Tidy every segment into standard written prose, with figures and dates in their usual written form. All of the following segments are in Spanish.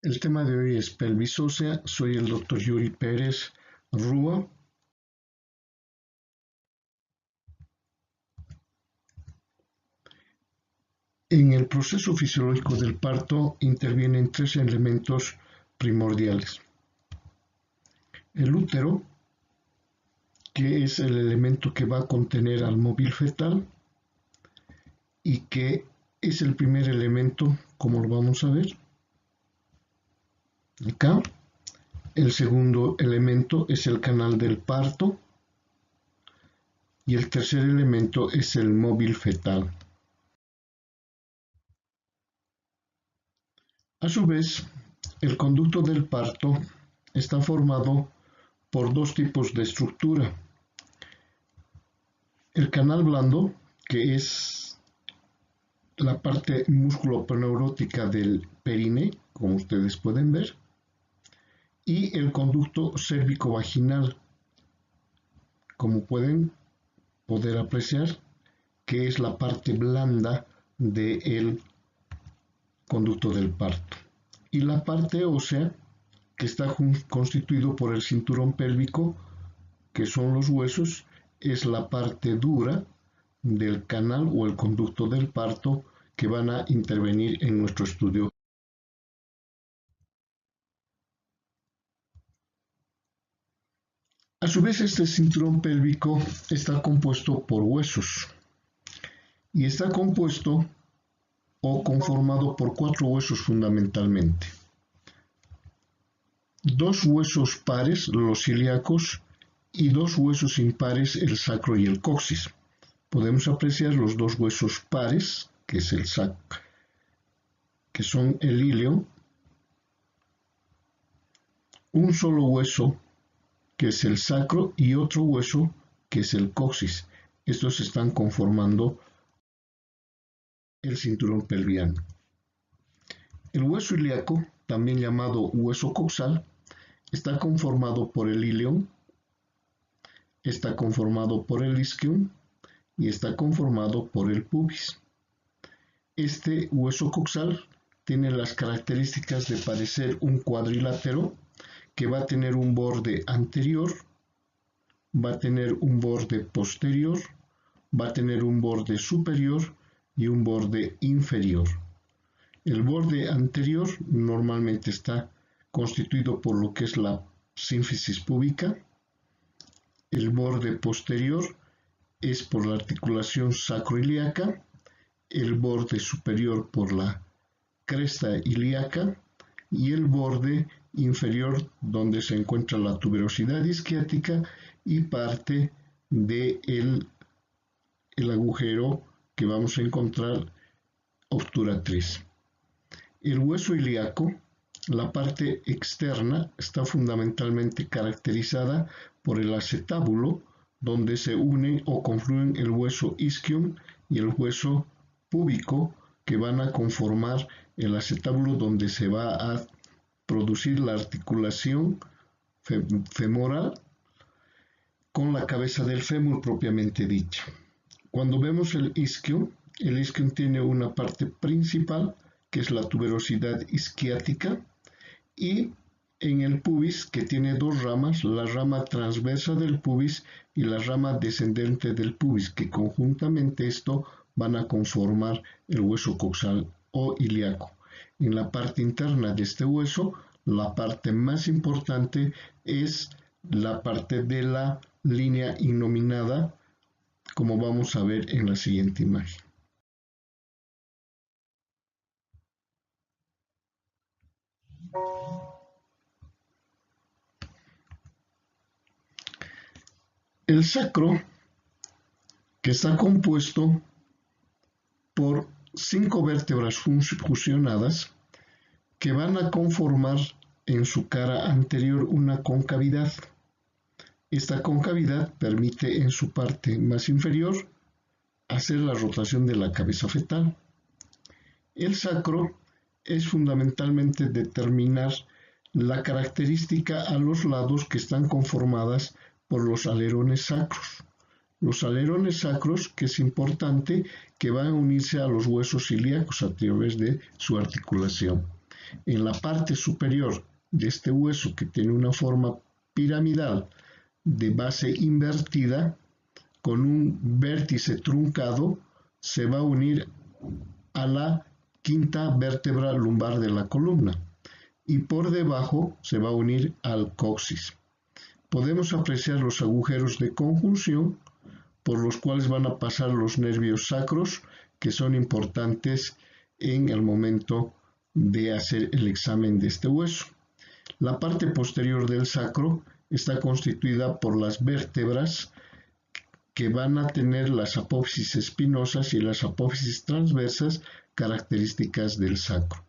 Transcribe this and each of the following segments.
El tema de hoy es pelvis ósea. Soy el Dr. Yuri Pérez Rúa. En el proceso fisiológico del parto intervienen tres elementos primordiales. El útero, que es el elemento que va a contener al móvil fetal y que es el primer elemento, como lo vamos a ver acá. El segundo elemento es el canal del parto y el tercer elemento es el móvil fetal. A su vez, el conducto del parto está formado por dos tipos de estructura. El canal blando, que es la parte musculopneurótica del perine, como ustedes pueden ver, y el conducto cérvico-vaginal, como pueden poder apreciar, que es la parte blanda del conducto del parto. Y la parte ósea, que está constituido por el cinturón pélvico, que son los huesos, es la parte dura del canal o el conducto del parto que van a intervenir en nuestro estudio. A su vez, este cinturón pélvico está compuesto por huesos y está compuesto o conformado por 4 huesos fundamentalmente. 2 huesos pares, los ilíacos, y 2 huesos impares, el sacro y el coxis. Podemos apreciar los 2 huesos pares, que es el sacro, que son el ilio, un solo hueso, que es el sacro, y otro hueso, que es el coxis. Estos están conformando el cinturón pelviano. El hueso ilíaco, también llamado hueso coxal, está conformado por el ilion, está conformado por el isquion y está conformado por el pubis. Este hueso coxal tiene las características de parecer un cuadrilátero que va a tener un borde anterior, va a tener un borde posterior, va a tener un borde superior y un borde inferior. El borde anterior normalmente está constituido por lo que es la sínfisis púbica. El borde posterior es por la articulación sacroilíaca, el borde superior por la cresta ilíaca y el borde inferior donde se encuentra la tuberosidad isquiática y parte del agujero que vamos a encontrar obturatriz. El hueso ilíaco, la parte externa, está fundamentalmente caracterizada por el acetábulo, donde se unen o confluyen el hueso isquion y el hueso púbico, que van a conformar el acetábulo donde se va a producir la articulación femoral con la cabeza del fémur propiamente dicha. Cuando vemos el isquion tiene una parte principal, que es la tuberosidad isquiática, y en el pubis, que tiene 2 ramas, la rama transversa del pubis y la rama descendente del pubis, que conjuntamente esto van a conformar el hueso coxal o ilíaco. En la parte interna de este hueso, la parte más importante es la parte de la línea innominada, como vamos a ver en la siguiente imagen. El sacro, que está compuesto por 5 vértebras fusionadas que van a conformar en su cara anterior una concavidad. Esta concavidad permite en su parte más inferior hacer la rotación de la cabeza fetal. El sacro es fundamentalmente determinar la característica a los lados que están conformadas por los alerones sacros. Los alerones sacros, que es importante, que van a unirse a los huesos ilíacos a través de su articulación. En la parte superior de este hueso, que tiene una forma piramidal de base invertida, con un vértice truncado, se va a unir a la quinta vértebra lumbar de la columna y por debajo se va a unir al coxis. Podemos apreciar los agujeros de conjunción por los cuales van a pasar los nervios sacros, que son importantes en el momento de hacer el examen de este hueso. La parte posterior del sacro está constituida por las vértebras que van a tener las apófisis espinosas y las apófisis transversas características del sacro.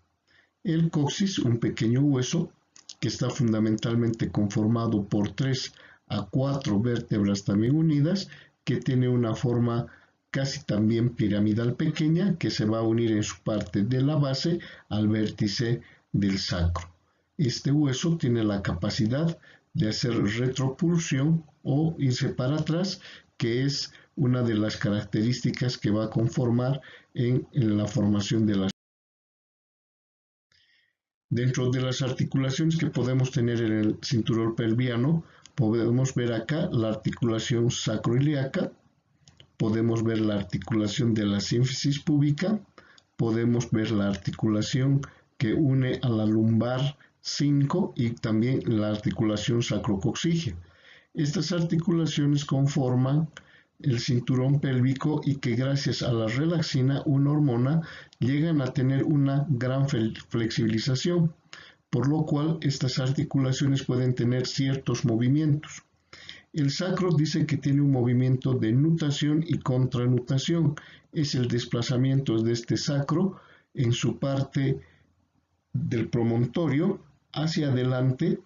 El coxis, un pequeño hueso que está fundamentalmente conformado por 3 a 4 vértebras también unidas, que tiene una forma casi también piramidal pequeña, que se va a unir en su parte de la base al vértice del sacro. Este hueso tiene la capacidad de hacer retropulsión o irse para atrás, que es una de las características que va a conformar en la formación de las. Dentro de las articulaciones que podemos tener en el cinturón pelviano, podemos ver acá la articulación sacroiliaca, podemos ver la articulación de la sínfisis púbica, podemos ver la articulación que une a la lumbar 5 y también la articulación sacrocoxígea. Estas articulaciones conforman el cinturón pélvico y que gracias a la relaxina, una hormona, llegan a tener una gran flexibilización, por lo cual estas articulaciones pueden tener ciertos movimientos. El sacro dice que tiene un movimiento de nutación y contranutación. Es el desplazamiento de este sacro en su parte del promontorio hacia adelante,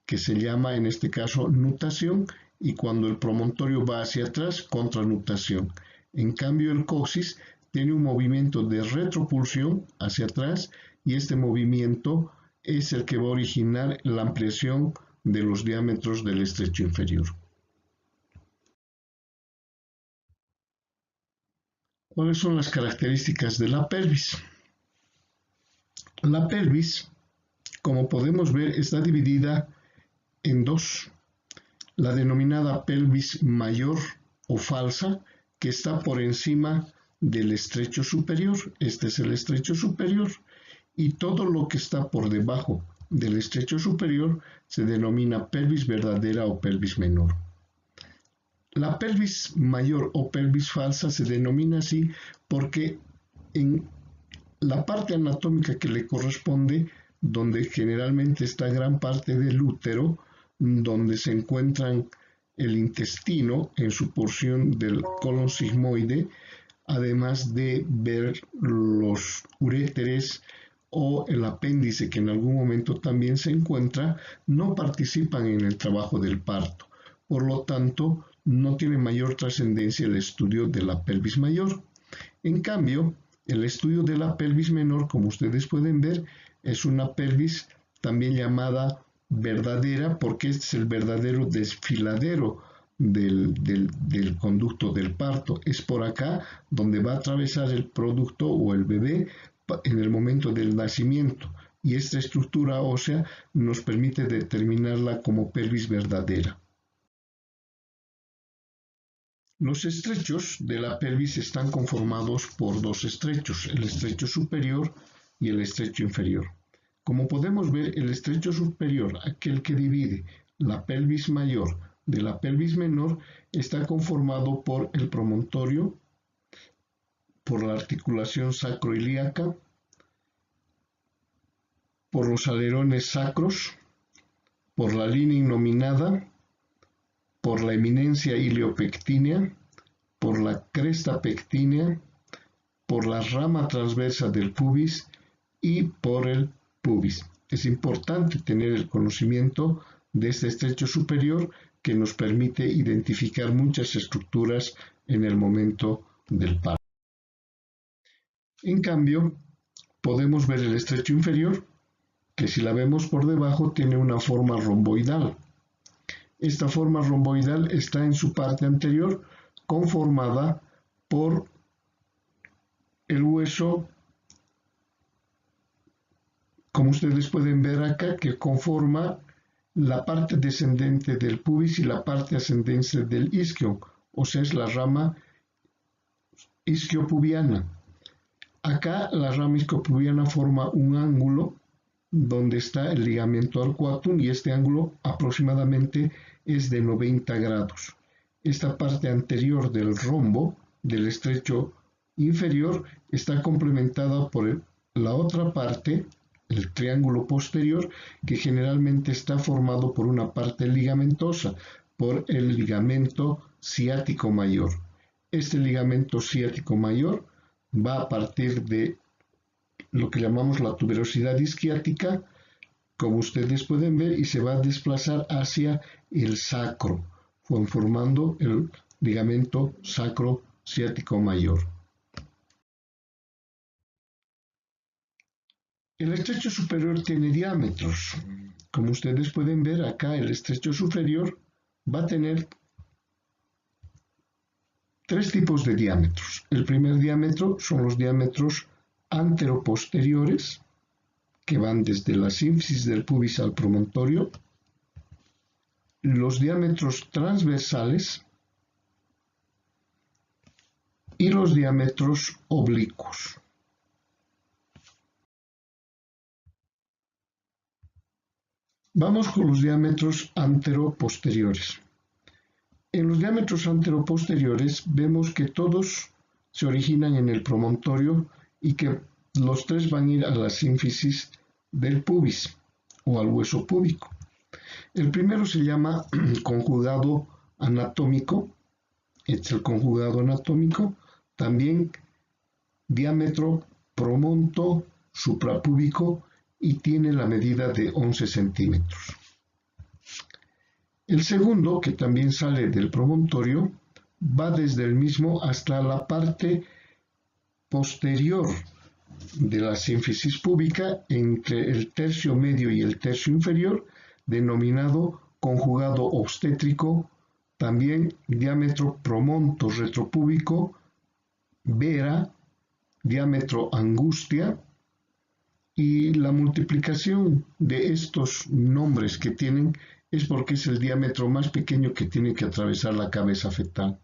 que se llama en este caso nutación, y cuando el promontorio va hacia atrás, contranutación. En cambio, el coxis tiene un movimiento de retropulsión hacia atrás y este movimiento es el que va a originar la ampliación de los diámetros del estrecho inferior. ¿Cuáles son las características de la pelvis? La pelvis, como podemos ver, está dividida en dos. La denominada pelvis mayor o falsa, que está por encima del estrecho superior. Este es el estrecho superior, y todo lo que está por debajo del estrecho superior se denomina pelvis verdadera o pelvis menor. La pelvis mayor o pelvis falsa se denomina así porque en la parte anatómica que le corresponde, donde generalmente está gran parte del útero, donde se encuentran el intestino en su porción del colon sigmoide, además de ver los uréteres o el apéndice, que en algún momento también se encuentra, no participan en el trabajo del parto. Por lo tanto, no tiene mayor trascendencia el estudio de la pelvis mayor. En cambio, el estudio de la pelvis menor, como ustedes pueden ver, es una pelvis también llamada verdadera, porque este es el verdadero desfiladero del conducto del parto. Es por acá donde va a atravesar el producto o el bebé en el momento del nacimiento, y esta estructura ósea nos permite determinarla como pelvis verdadera. Los estrechos de la pelvis están conformados por dos estrechos, el estrecho superior y el estrecho inferior. Como podemos ver, el estrecho superior, aquel que divide la pelvis mayor de la pelvis menor, está conformado por el promontorio, por la articulación sacroiliaca, por los alerones sacros, por la línea innominada, por la eminencia iliopectínea, por la cresta pectínea, por la rama transversa del pubis y por el pubis. Es importante tener el conocimiento de este estrecho superior que nos permite identificar muchas estructuras en el momento del parto. En cambio, podemos ver el estrecho inferior, que si la vemos por debajo tiene una forma romboidal. Esta forma romboidal está en su parte anterior, conformada por el hueso como ustedes pueden ver acá, que conforma la parte descendente del pubis y la parte ascendente del isquio, o sea, es la rama isquiopubiana. Acá la rama isquiopubiana forma un ángulo donde está el ligamento arcuatum y este ángulo aproximadamente es de 90 grados. Esta parte anterior del rombo del estrecho inferior está complementada por la otra parte, el triángulo posterior, que generalmente está formado por una parte ligamentosa, por el ligamento ciático mayor. Este ligamento ciático mayor va a partir de lo que llamamos la tuberosidad isquiática, como ustedes pueden ver, y se va a desplazar hacia el sacro, formando el ligamento sacro-ciático mayor. El estrecho superior tiene diámetros. Como ustedes pueden ver acá, el estrecho superior va a tener tres tipos de diámetros. El primer diámetro son los diámetros anteroposteriores, que van desde la sínfisis del pubis al promontorio. Los diámetros transversales y los diámetros oblicuos. Vamos con los diámetros anteroposteriores. En los diámetros anteroposteriores vemos que todos se originan en el promontorio y que los tres van a ir a la sínfisis del pubis o al hueso púbico. El primero se llama conjugado anatómico, es el conjugado anatómico, también diámetro promonto suprapúbico y tiene la medida de 11 centímetros. El segundo, que también sale del promontorio, va desde el mismo hasta la parte posterior de la sínfisis púbica entre el tercio medio y el tercio inferior, denominado conjugado obstétrico, también diámetro promonto retropúbico, vera, diámetro angustia, y la multiplicación de estos nombres que tienen es porque es el diámetro más pequeño que tiene que atravesar la cabeza fetal.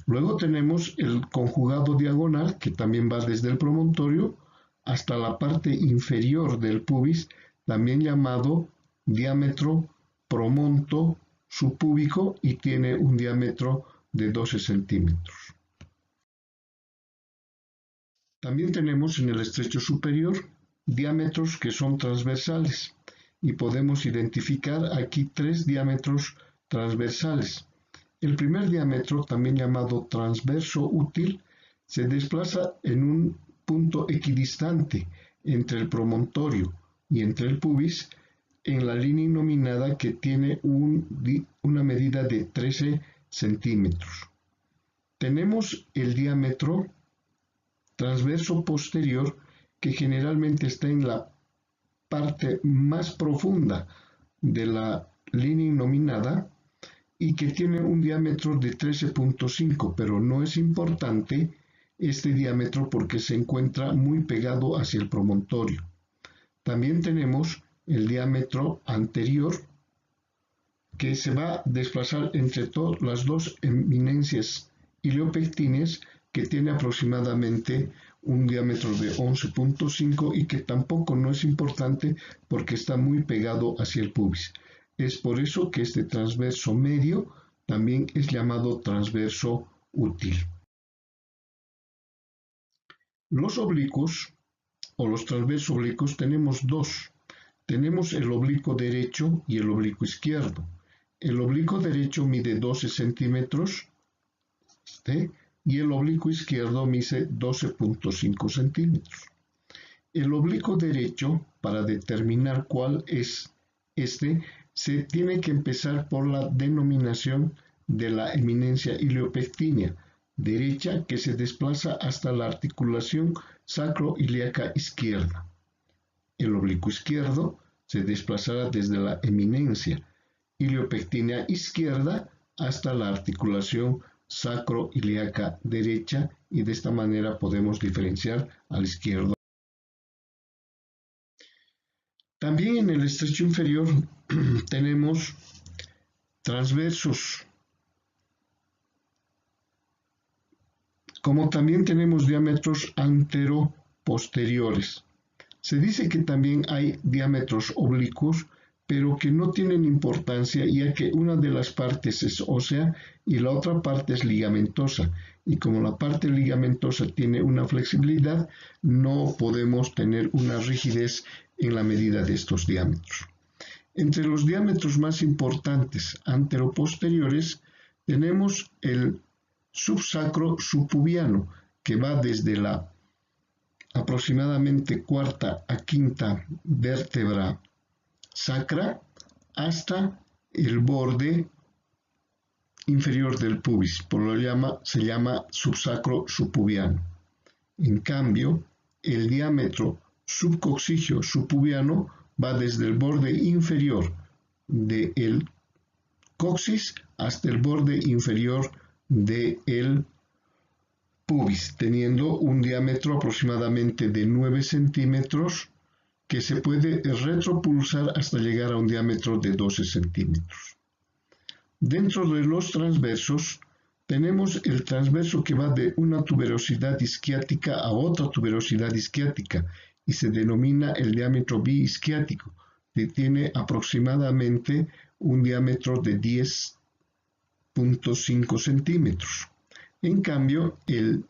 Luego tenemos el conjugado diagonal, que también va desde el promontorio hasta la parte inferior del pubis, también llamado diámetro promonto subpúbico y tiene un diámetro de 12 centímetros. También tenemos en el estrecho superior diámetros que son transversales y podemos identificar aquí tres diámetros transversales. El primer diámetro, también llamado transverso útil, se desplaza en un punto equidistante entre el promontorio y entre el pubis en la línea innominada que tiene una medida de 13 centímetros. Tenemos el diámetro transverso posterior que generalmente está en la parte más profunda de la línea innominada y que tiene un diámetro de 13.5, pero no es importante este diámetro porque se encuentra muy pegado hacia el promontorio. También tenemos el diámetro anterior que se va a desplazar entre las dos eminencias iliopectíneas, que tiene aproximadamente un diámetro de 11.5 y que tampoco no es importante porque está muy pegado hacia el pubis. Es por eso que este transverso medio también es llamado transverso útil. Los oblicuos o los transversos oblicuos tenemos dos. Tenemos el oblicuo derecho y el oblicuo izquierdo. El oblicuo derecho mide 12 centímetros, y el oblicuo izquierdo mide 12.5 centímetros. El oblicuo derecho, para determinar cuál es se tiene que empezar por la denominación de la eminencia iliopectínea derecha, que se desplaza hasta la articulación sacroiliaca izquierda. El oblicuo izquierdo se desplazará desde la eminencia iliopectínea izquierda hasta la articulación sacroiliaca derecha, y de esta manera podemos diferenciar al izquierdo También en el estrecho inferior tenemos transversos, como también tenemos diámetros antero-posteriores. Se dice que también hay diámetros oblicuos, pero que no tienen importancia ya que una de las partes es ósea y la otra parte es ligamentosa. Y como la parte ligamentosa tiene una flexibilidad, no podemos tener una rigidez en la medida de estos diámetros. Entre los diámetros más importantes anteroposteriores tenemos el subsacro subpubiano, que va desde la aproximadamente cuarta a quinta vértebra sacra hasta el borde inferior del pubis, por lo se llama subsacro subpubiano. En cambio, el diámetro subcoxigio subpubiano va desde el borde inferior del coxis hasta el borde inferior del pubis, teniendo un diámetro aproximadamente de 9 centímetros que se puede retropulsar hasta llegar a un diámetro de 12 centímetros. Dentro de los transversos tenemos el transverso que va de una tuberosidad isquiática a otra tuberosidad isquiática y se denomina el diámetro biisquiático, que tiene aproximadamente un diámetro de 10.5 centímetros. En cambio, el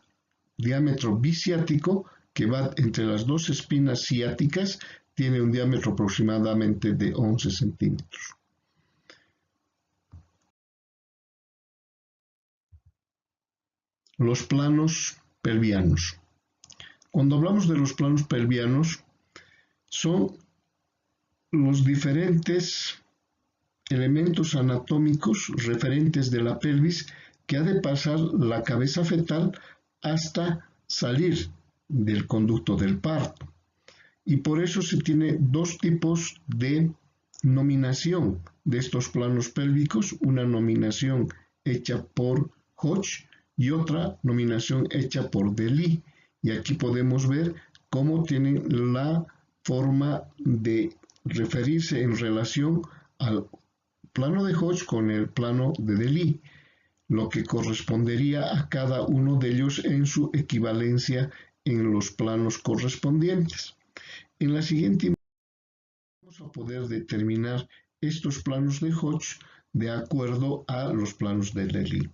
diámetro biciático, que va entre las dos espinas ciáticas, tiene un diámetro aproximadamente de 11 centímetros. Los planos pelvianos. Cuando hablamos de los planos pelvianos, son los diferentes elementos anatómicos referentes de la pelvis que ha de pasar la cabeza fetal hasta salir del conducto del parto. Y por eso se tiene dos tipos de nominación de estos planos pélvicos, una nominación hecha por Hodge y otra nominación hecha por Delis. Y aquí podemos ver cómo tienen la forma de referirse en relación al plano de Hodge con el plano de Delis, lo que correspondería a cada uno de ellos en su equivalencia en los planos correspondientes. En la siguiente imagen vamos a poder determinar estos planos de Hodge de acuerdo a los planos de Delis.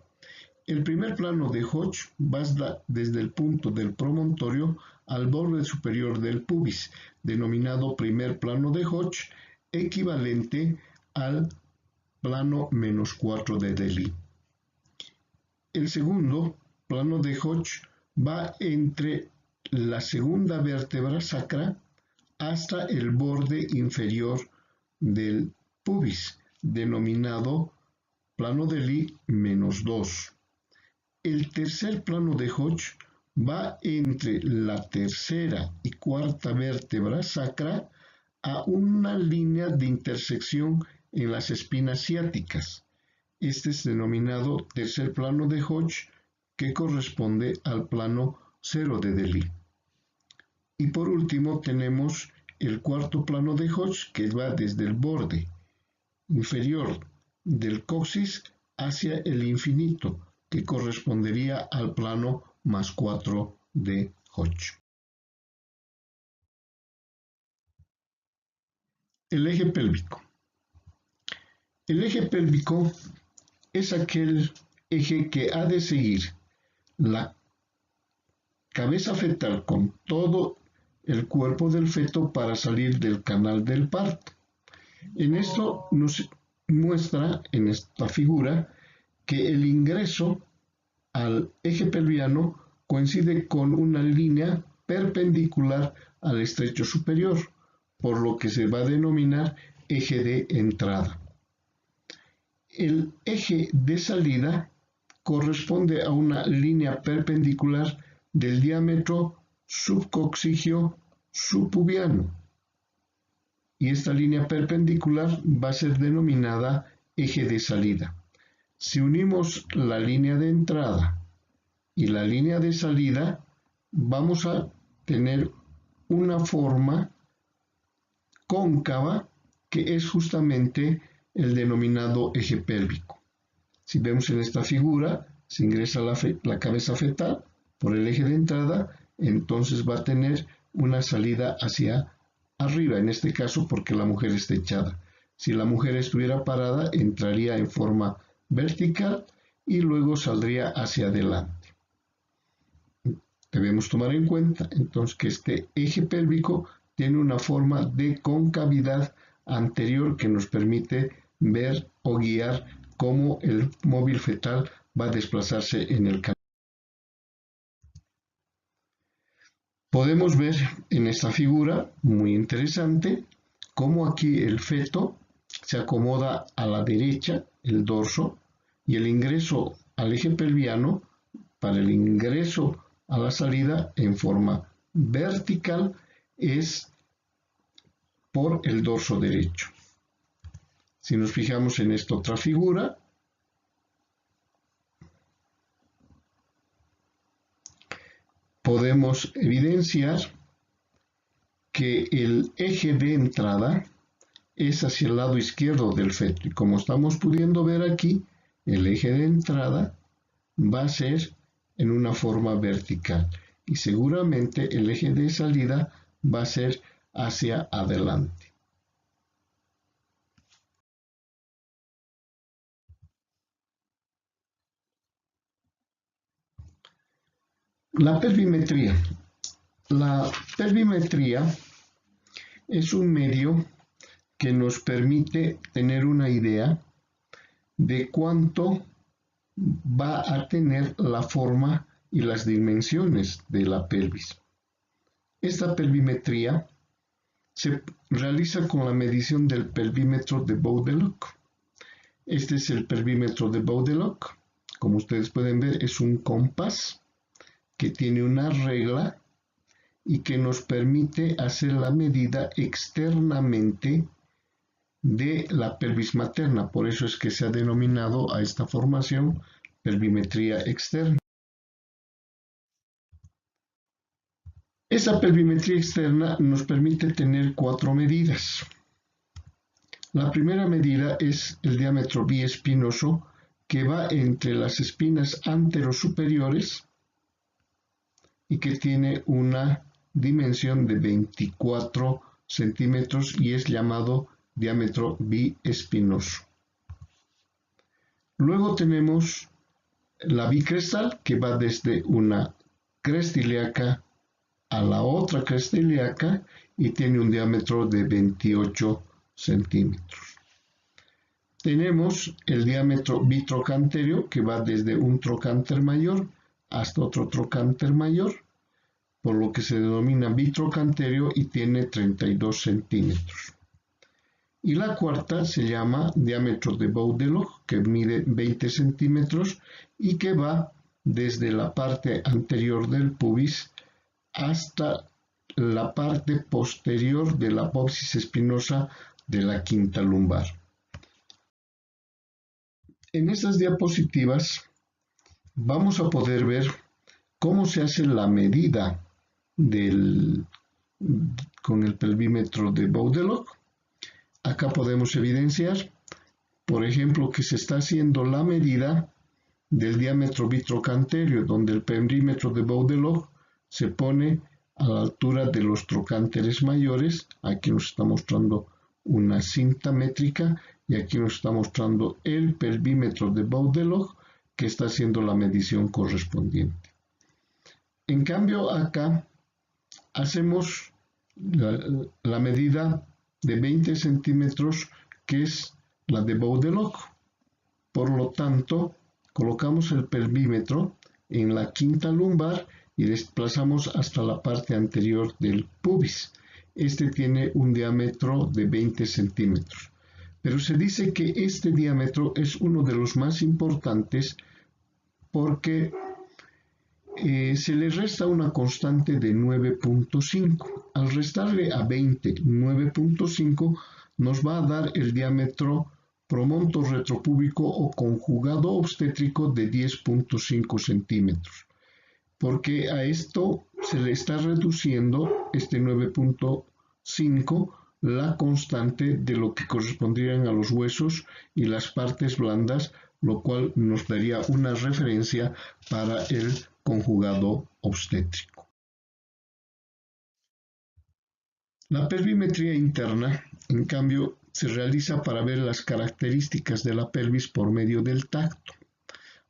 El primer plano de Hodge va desde el punto del promontorio al borde superior del pubis, denominado primer plano de Hodge, equivalente al plano -4 de Delis. El segundo plano de Hodge va entre la segunda vértebra sacra hasta el borde inferior del pubis, denominado plano Delis -2. El tercer plano de Hodge va entre la tercera y cuarta vértebra sacra a una línea de intersección en las espinas ciáticas. Este es denominado tercer plano de Hodge, que corresponde al plano 0 de Delis. Y por último tenemos el cuarto plano de Hodge, que va desde el borde inferior del coxis hacia el infinito, que correspondería al plano +4 de Hodge. El eje pélvico. El eje pélvico es aquel eje que ha de seguir la cabeza fetal con todo el cuerpo del feto para salir del canal del parto. En esto nos muestra en esta figura que el ingreso al eje pelviano coincide con una línea perpendicular al estrecho superior, por lo que se va a denominar eje de entrada. El eje de salida corresponde a una línea perpendicular del diámetro subcoxigio subpubiano, y esta línea perpendicular va a ser denominada eje de salida. Si unimos la línea de entrada y la línea de salida, vamos a tener una forma cóncava, que es justamente el denominado eje pélvico. Si vemos en esta figura, se ingresa la cabeza fetal por el eje de entrada, entonces va a tener una salida hacia arriba, en este caso porque la mujer está echada. Si la mujer estuviera parada, entraría en forma vertical y luego saldría hacia adelante. Debemos tomar en cuenta entonces que este eje pélvico tiene una forma de concavidad anterior que nos permite ver o guiar cómo el móvil fetal va a desplazarse en el camino. Podemos ver en esta figura, muy interesante, cómo aquí el feto se acomoda a la derecha, el dorso, y el ingreso al eje pelviano para el ingreso a la salida en forma vertical es por el dorso derecho. Si nos fijamos en esta otra figura, podemos evidenciar que el eje de entrada es hacia el lado izquierdo del feto y como estamos pudiendo ver aquí, el eje de entrada va a ser en una forma vertical y seguramente el eje de salida va a ser hacia adelante. La pelvimetría. La pelvimetría es un medio que nos permite tener una idea de cuánto va a tener la forma y las dimensiones de la pelvis. Esta pelvimetría se realiza con la medición del pelvímetro de Baudeloc. Este es el pelvímetro de Baudeloc. Como ustedes pueden ver, es un compás que tiene una regla y que nos permite hacer la medida externamente de la pelvis materna. Por eso es que se ha denominado a esta formación pelvimetría externa. Esa pelvimetría externa nos permite tener 4 medidas. La primera medida es el diámetro biespinoso que va entre las espinas anterosuperiores y que tiene una dimensión de 24 centímetros y es llamado diámetro biespinoso. Luego tenemos la bicrestal que va desde una cresta ilíaca a la otra cresta ilíaca y tiene un diámetro de 28 centímetros. Tenemos el diámetro bitrocantero que va desde un trocánter mayor hasta otro trocánter mayor, por lo que se denomina bitrocantero y tiene 32 centímetros. Y la cuarta se llama diámetro de Baudeloc, que mide 20 centímetros y que va desde la parte anterior del pubis hasta la parte posterior de la apófisis espinosa de la quinta lumbar. En estas diapositivas vamos a poder ver cómo se hace la medida con el pelvímetro de Baudeloc. Acá podemos evidenciar, por ejemplo, que se está haciendo la medida del diámetro bitrocantero, donde el pelvímetro de Baudeloc se pone a la altura de los trocánteres mayores. Aquí nos está mostrando una cinta métrica y aquí nos está mostrando el pelvímetro de Baudeloc que está haciendo la medición correspondiente. En cambio, acá hacemos la medida de 20 centímetros que es la de Baudeloc. Por lo tanto, colocamos el pelvímetro en la quinta lumbar y desplazamos hasta la parte anterior del pubis. Este tiene un diámetro de 20 centímetros. Pero se dice que este diámetro es uno de los más importantes porque se le resta una constante de 9.5. Al restarle a 20, 9.5 nos va a dar el diámetro promonto retropúbico o conjugado obstétrico de 10.5 centímetros. Porque a esto se le está reduciendo este 9.5 la constante de lo que corresponderían a los huesos y las partes blandas, lo cual nos daría una referencia para el conjugado obstétrico. La pelvimetría interna, en cambio, se realiza para ver las características de la pelvis por medio del tacto.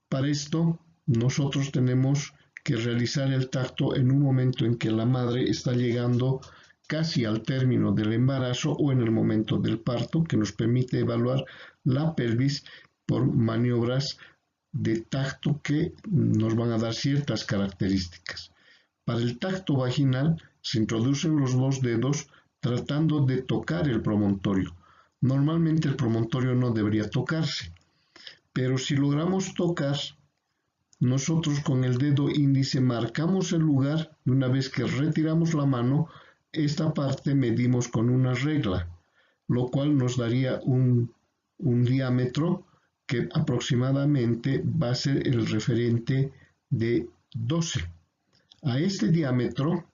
Para esto, nosotros tenemos que realizar el tacto en un momento en que la madre está llegando casi al término del embarazo o en el momento del parto, que nos permite evaluar la pelvis por maniobras de tacto que nos van a dar ciertas características. Para el tacto vaginal se introducen los dos dedos tratando de tocar el promontorio. Normalmente el promontorio no debería tocarse, pero si logramos tocar, nosotros con el dedo índice marcamos el lugar y una vez que retiramos la mano, esta parte medimos con una regla, lo cual nos daría un diámetro que aproximadamente va a ser el referente de 12. A este diámetro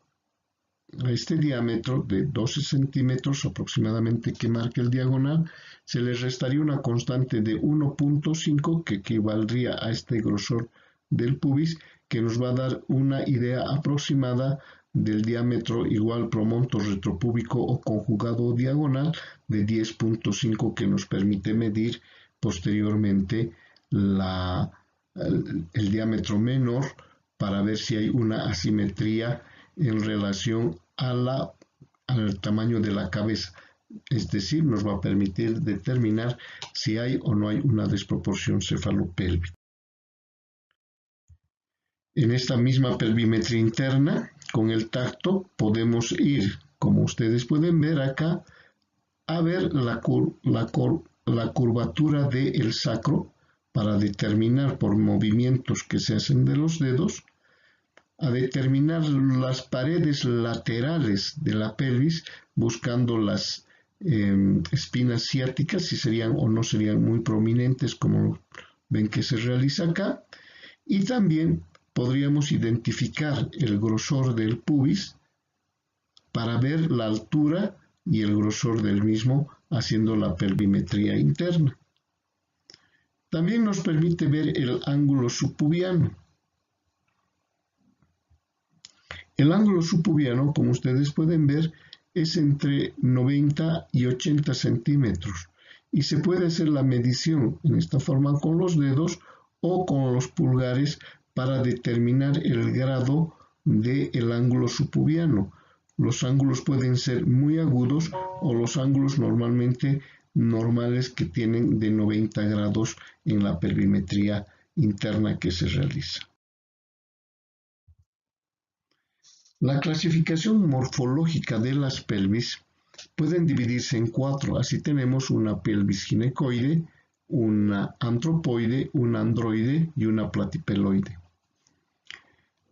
de 12 centímetros aproximadamente que marca el diagonal, se le restaría una constante de 1.5 que equivaldría a este grosor del pubis, que nos va a dar una idea aproximada del diámetro igual promonto retropúbico o conjugado diagonal de 10.5 que nos permite medir posteriormente el diámetro menor para ver si hay una asimetría en relación al tamaño de la cabeza. Es decir, nos va a permitir determinar si hay o no hay una desproporción cefalopélvica. En esta misma pelvimetría interna, con el tacto, podemos ir, como ustedes pueden ver acá, a ver la curvatura del sacro para determinar por movimientos que se hacen de los dedos, a determinar las paredes laterales de la pelvis buscando las espinas ciáticas, si serían o no serían muy prominentes como ven que se realiza acá, y también podríamos identificar el grosor del pubis para ver la altura y el grosor del mismo haciendo la pelvimetría interna. También nos permite ver el ángulo subpubiano. El ángulo subpubiano, como ustedes pueden ver, es entre 90 y 80 centímetros y se puede hacer la medición en esta forma con los dedos o con los pulgares para determinar el grado del ángulo subpubiano. Los ángulos pueden ser muy agudos o los ángulos normalmente normales que tienen de 90 grados en la pelvimetría interna que se realiza. La clasificación morfológica de las pelvis pueden dividirse en 4. Así tenemos una pelvis ginecoide, una antropoide, una androide y una platipeloide.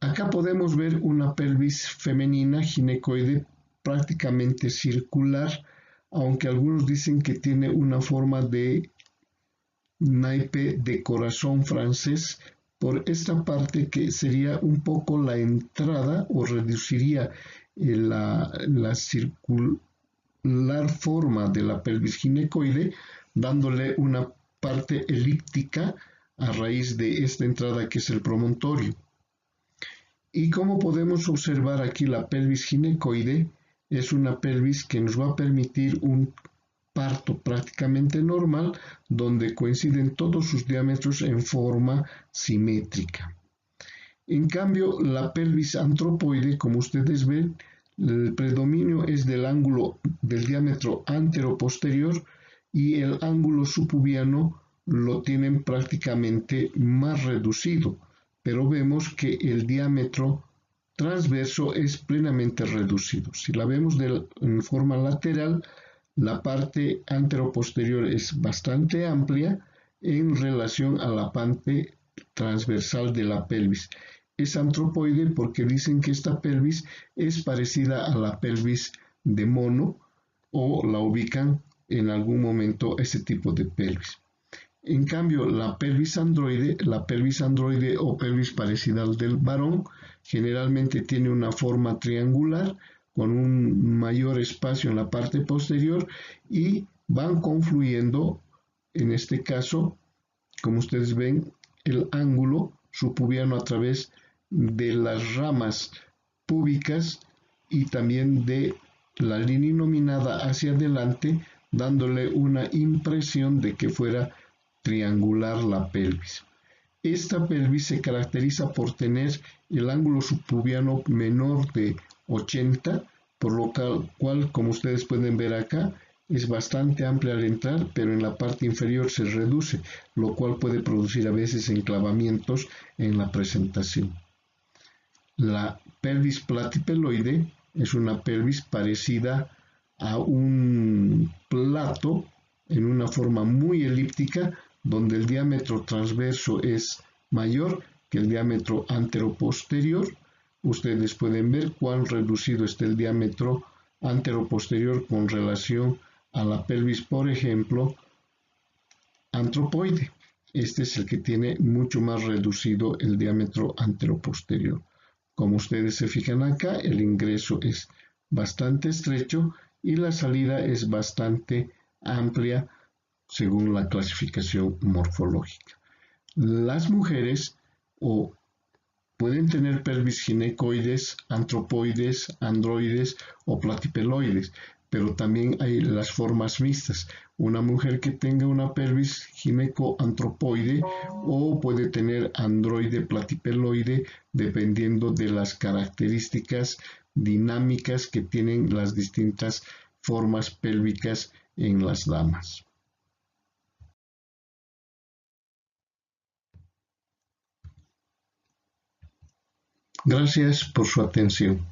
Acá podemos ver una pelvis femenina ginecoide prácticamente circular, aunque algunos dicen que tiene una forma de naipe de corazón francés, por esta parte que sería un poco la entrada o reduciría la circular forma de la pelvis ginecoide, dándole una parte elíptica a raíz de esta entrada que es el promontorio. Y como podemos observar aquí, la pelvis ginecoide es una pelvis que nos va a permitir un parto prácticamente normal, donde coinciden todos sus diámetros en forma simétrica. En cambio, la pelvis antropoide, como ustedes ven, el predominio es del ángulo del diámetro antero-posterior y el ángulo subpubiano lo tienen prácticamente más reducido, pero vemos que el diámetro transverso es plenamente reducido. Si la vemos en forma lateral, la parte antero-posterior es bastante amplia en relación a la parte transversal de la pelvis. Es antropoide porque dicen que esta pelvis es parecida a la pelvis de mono o la ubican en algún momento ese tipo de pelvis. En cambio, la pelvis androide o pelvis parecida al del varón, generalmente tiene una forma triangular con un mayor espacio en la parte posterior y van confluyendo, en este caso, como ustedes ven, el ángulo subpubiano a través de las ramas púbicas y también de la línea nominada hacia adelante, dándole una impresión de que fuera triangular la pelvis. Esta pelvis se caracteriza por tener el ángulo subpubiano menor de 80, por lo cual, como ustedes pueden ver acá, es bastante amplia al entrar, pero en la parte inferior se reduce, lo cual puede producir a veces enclavamientos en la presentación. La pelvis platipeloide es una pelvis parecida a un plato en una forma muy elíptica, donde el diámetro transverso es mayor que el diámetro anteroposterior. Ustedes pueden ver cuán reducido está el diámetro anteroposterior con relación a la pelvis, por ejemplo, antropoide. Este es el que tiene mucho más reducido el diámetro anteroposterior. Como ustedes se fijan acá, el ingreso es bastante estrecho y la salida es bastante amplia según la clasificación morfológica. Las mujeres pueden tener pelvis ginecoides, antropoides, androides o platipeloides, pero también hay las formas mixtas. Una mujer que tenga una pelvis gineco-antropoide o puede tener androide platipeloide dependiendo de las características dinámicas que tienen las distintas formas pélvicas en las damas. Gracias por su atención.